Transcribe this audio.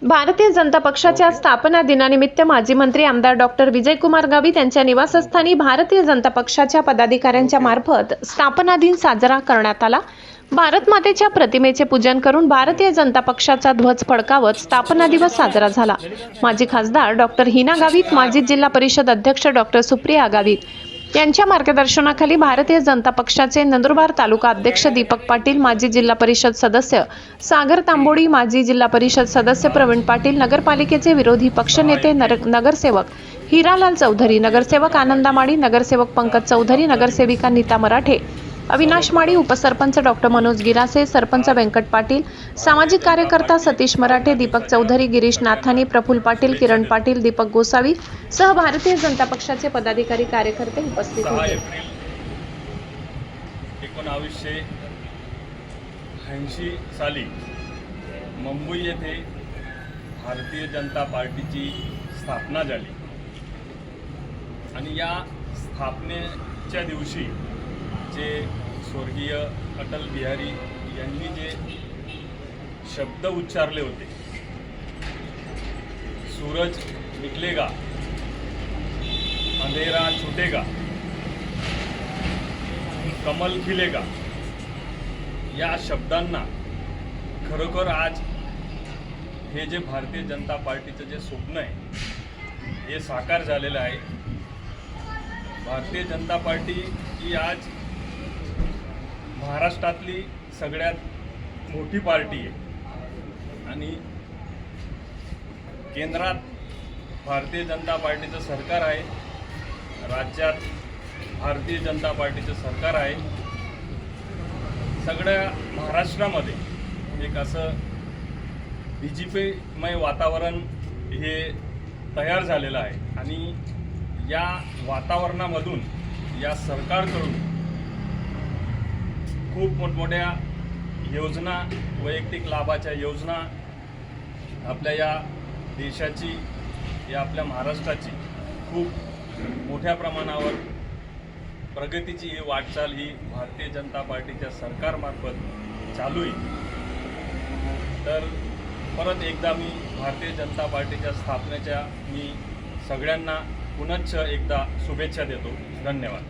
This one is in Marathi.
भारतीय जनता पक्षाच्या स्थापना दिनानिमित्त माजी मंत्री आमदार डॉक्टर विजयकुमार गावित यांच्या निवासस्थानी भारतीय जनता पक्षाच्या पदाधिकाऱ्यांच्या मार्फत स्थापना दिन साजरा करण्यात आला। भारत मातेच्या प्रतिमेचे पूजन करून भारतीय जनता पक्षाचा ध्वज फडकावत स्थापना दिवस साजरा झाला। माजी खासदार डॉक्टर हिना गावित, माजी जिल्हा परिषद अध्यक्ष डॉक्टर सुप्रिया गावित यांच्या मार्गदर्शनाखाली भारतीय जनता पक्षाचे नंदुरबार तालुका अध्यक्ष दीपक पाटील, माजी जिल्हा परिषद सदस्य सागर तांबोडी, माजी जिल्हा परिषद सदस्य प्रवीण पाटील, नगरपालिकेचे विरोधी पक्षनेते नगरसेवक हिरालाल चौधरी, नगरसेवक आनंदा माडी, नगरसेवक पंकज चौधरी, नगरसेविका नीता मराठे, अविनाश माडी, उपसरपंच डॉक्टर मनोज गिरासे, सरपंच व्यंकट पाटील, सामाजिक कार्यकर्ता सतीश मराठे, दीपक चौधरी, गिरीश नाथानी, प्रफुल्ल पाटील, किरण पाटील, दीपक गोसावी सह भारतीय जनता पक्षाचे पदाधिकारी कार्यकर्ते उपस्थित होते। 1980 साली मुंबई येथे भारतीय जनता पार्टीची स्थापना झाली आणि या स्थापनेच्या दिवशी जे स्वर्गीय अटल बिहारी यांनी जे शब्द उच्चारले होते, सूरज निकलेगा, अंधेरा छूटेगा, कमल खिलेगा, या शब्दांना खरोखर आज हे जे भारतीय जनता पार्टीचं जे स्वप्न आहे हे साकार झालेलं आहे। भारतीय जनता पार्टी ही आज महाराष्ट्रातली सगळ्यात मोठी पार्टी आहे आणि केंद्रात भारतीय जनता पार्टीचं सरकार आहे, राज्यात भारतीय जनता पार्टीचं सरकार आहे। सगळ्या महाराष्ट्रामध्ये एक असं बीजेपीमय वातावरण हे तयार झालेलं आहे आणि या वातावरणामधून या सरकारकडून खूप मोठमोठ्या योजना, वैयक्तिक लाभाच्या योजना आपल्या या देशाची, या आपल्या महाराष्ट्राची खूप मोठ्या प्रमाणावर प्रगतीची ही वाटचाल ही भारतीय जनता पार्टीच्या सरकारमार्फत चालू आहे। तर परत एकदा मी भारतीय जनता पार्टीच्या स्थापनेच्या मी सगळ्यांना पुनश्च एकदा शुभेच्छा देतो। धन्यवाद।